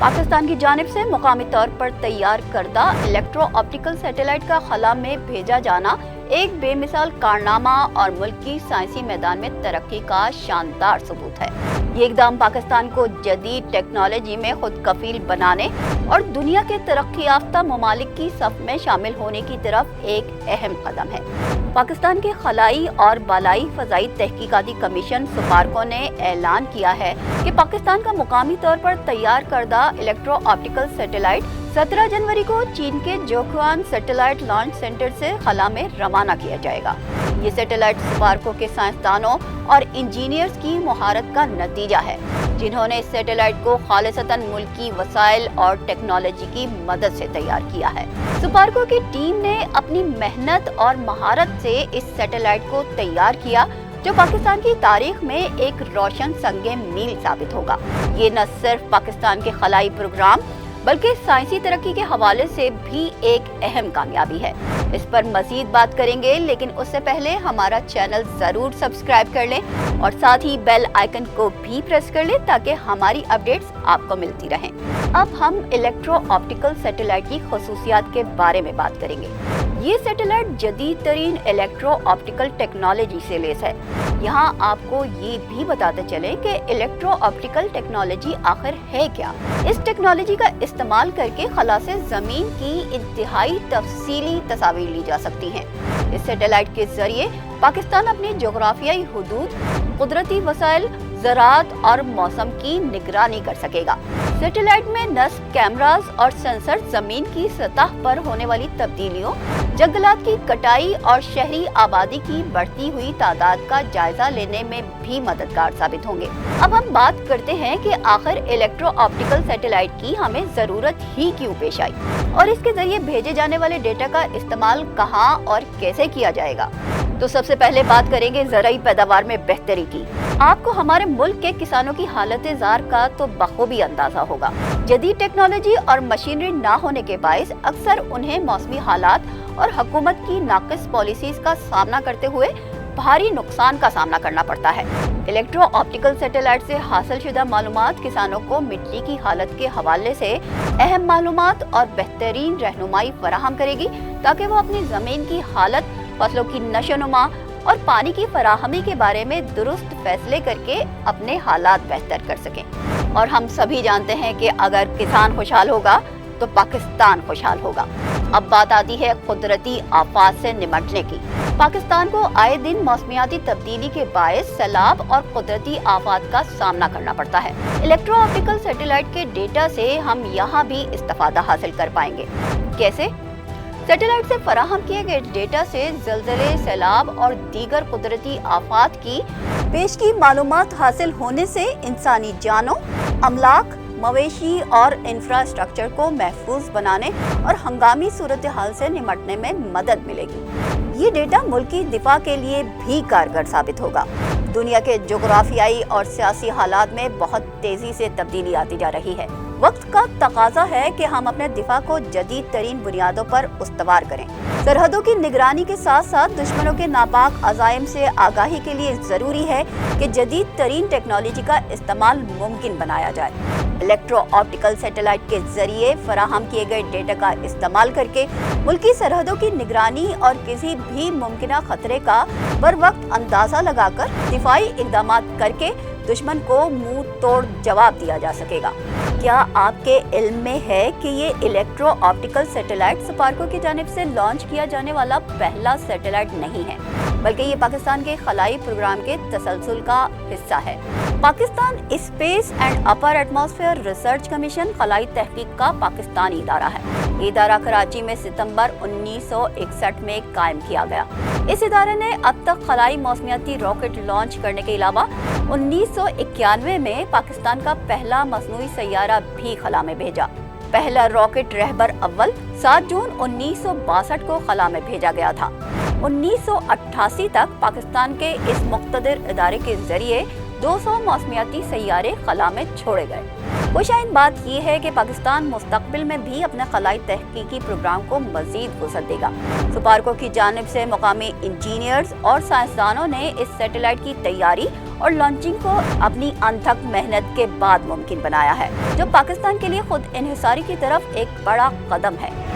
पाकिस्तान की जानिब से मुकामी तौर पर तैयार करदा इलेक्ट्रो ऑप्टिकल सैटेलाइट का खला में भेजा जाना एक बेमिसाल कारनामा और मुल्क की साइंसी मैदान में तरक्की का शानदार सबूत है। ये इकदाम पाकिस्तान को जदीद टेक्नोलॉजी में खुद कफील बनाने और दुनिया के तरक्की याफ्ता ममालिक की सफ में शामिल होने की तरफ एक अहम कदम है। पाकिस्तान के खलाई और बालाई फ़ज़ाई तहकीकाती कमीशन सुपारको ने ऐलान किया है कि पाकिस्तान का मुकामी तौर पर तैयार करदा इलेक्ट्रो ऑप्टिकल सैटेलाइट 17 जनवरी को चीन के जोख्वान सैटेलाइट लॉन्च सेंटर से खला में रवाना किया जाएगा। ये सैटेलाइट सुपारको के साइंसदानों और इंजीनियर्स की महारत का नतीजा है, जिन्होंने इस सैटेलाइट को खालिसतन मुल्की वसाइल और टेक्नोलॉजी की मदद से तैयार किया है। सुपारको की टीम ने अपनी मेहनत और महारत से इस सैटेलाइट को तैयार किया, जो पाकिस्तान की तारीख में एक रोशन संगे मील साबित होगा। ये न सिर्फ पाकिस्तान के खलाई प्रोग्राम बल्कि साइंसी तरक्की के हवाले से भी एक अहम कामयाबी है। इस पर मजीद बात करेंगे, लेकिन उससे पहले हमारा चैनल जरूर सब्सक्राइब कर लें और साथ ही बेल आइकन को भी प्रेस कर लें ताकि हमारी अपडेट्स आपको मिलती रहें। अब हम इलेक्ट्रो ऑप्टिकल सैटेलाइट की खसूसियात के बारे में बात करेंगे। ये सैटेलाइट जदीद तरीन इलेक्ट्रो ऑप्टिकल टेक्नोलॉजी से लैस है। यहाँ आपको ये भी बताते चलें कि इलेक्ट्रो ऑप्टिकल टेक्नोलॉजी आखिर है क्या। इस टेक्नोलॉजी का इस्तेमाल करके खला से जमीन की इंतहाई तफसीली तस्वीर ली जा सकती हैं। इस सैटेलाइट के जरिए पाकिस्तान अपनी जोग्राफियाई हुदूद, कुदरती वसाइल, ज़राअत और मौसम की निगरानी कर सकेगा। सैटेलाइट में नस्ब कैमरास और सेंसर जमीन की सतह पर होने वाली तब्दीलियों, जंगलात की कटाई और शहरी आबादी की बढ़ती हुई तादाद का जायजा लेने में भी मददगार साबित होंगे। अब हम बात करते हैं कि आखिर इलेक्ट्रो ऑप्टिकल सैटेलाइट की हमें जरूरत ही क्यों पेश आई और इसके जरिए भेजे जाने वाले डेटा का इस्तेमाल कहां और कैसे किया जाएगा। तो सबसे पहले बात करेंगे ज़राई पैदावार में बेहतरी की। आपको हमारे मुल्क के किसानों की हालत ज़ार का तो बखूबी अंदाजा होगा। जदीद टेक्नोलॉजी और मशीनरी ना होने के बायस अक्सर उन्हें मौसमी हालात और हुकूमत की नाकिस पॉलिसीज का सामना करते हुए भारी नुकसान का सामना करना पड़ता है। इलेक्ट्रो ऑप्टिकल सैटेलाइट से हासिल शुदा मालूमात किसानों को मिट्टी की हालत के हवाले से अहम मालूमात और बेहतरीन रहनुमाई फराहम करेगी, ताकि वो अपनी जमीन की हालत, फसलों की नशोनुमा और पानी की फराहमी के बारे में दुरुस्त फैसले करके अपने हालात बेहतर कर सकें। और हम सभी जानते हैं कि अगर किसान खुशहाल होगा तो पाकिस्तान खुशहाल होगा। अब बात आती है कुदरती आफात से निपटने की। पाकिस्तान को आए दिन मौसमियाती तब्दीली के बायस सैलाब और कुदरती आफात का सामना करना पड़ता है। इलेक्ट्रो ऑप्टिकल सैटेलाइट के डेटा से हम यहाँ भी इस्तेफादा हासिल कर पाएंगे। कैसे? सैटेलाइट से फराहम किए गए डेटा से ज़लज़ले, सैलाब और दीगर कुदरती आफात की पेश की मालूमात हासिल होने से इंसानी जानों, अमलाक, मवेशी और इंफ्रास्ट्रक्चर को महफूज बनाने और हंगामी सूरत हाल से निपटने में मदद मिलेगी। ये डेटा मुल्की दिफा के लिए भी कारगर साबित होगा। दुनिया के जोग्राफियाई और सियासी हालात में बहुत तेजी से तब्दीली आती जा रही है। वक्त का तकाजा है कि हम अपने दिफा को जदीद तरीन बुनियादों पर उस्तवार करें। सरहदों की निगरानी के साथ साथ दुश्मनों के नापाक अज़ाइम से आगाही के लिए जरूरी है कि जदीद तरीन टेक्नोलॉजी का इस्तेमाल मुमकिन बनाया जाए। इलेक्ट्रो ऑप्टिकल सैटेलाइट के जरिए फराहम किए गए डेटा का इस्तेमाल करके मुल्की सरहदों की निगरानी और किसी भी मुमकिन खतरे का बर वक्त अंदाजा लगाकर दिफाई इक़दाम करके दुश्मन को मुंह तोड़ जवाब दिया जा सकेगा। क्या आपके इल्म में है कि ये इलेक्ट्रो ऑप्टिकल सैटेलाइट सुपारको की जानिब से लॉन्च किया जाने वाला पहला सैटेलाइट नहीं है, बल्कि ये पाकिस्तान के खलाई प्रोग्राम के तसलसल का हिस्सा है। Pakistan space and upper atmosphere research commission खलाई तहकीक का पाकिस्तानी इदारा है। ये इदारा कराची में सितंबर 1961 में कायम किया गया। इस इदारे ने अब तक खलाई मौसमियाती रॉकेट लॉन्च करने के अलावा 1991 में पाकिस्तान का पहला मसनूई सैयारा भी खला में भेजा। पहला रॉकेट रहबर अव्वल 7 जून 1962 को खला में भेजा गया था। 1988 तक पाकिस्तान के इस मुक़्तदिर इदारे के जरिए 200 मौसमियाती सैयारे खला में छोड़े गए। खुशाइन बात यह है कि पाकिस्तान मुस्तकबिल में भी अपने खलाई तहकीकी प्रोग्राम को मजीद वुसअत देगा। सुपार्को की जानिब से मुकामी इंजीनियर्स और साइंसदानों ने इस सैटेलाइट की तैयारी और लॉन्चिंग को अपनी अनथक मेहनत के बाद मुमकिन बनाया है, जो पाकिस्तान के लिए खुद इन्हिसारी की तरफ एक बड़ा कदम है।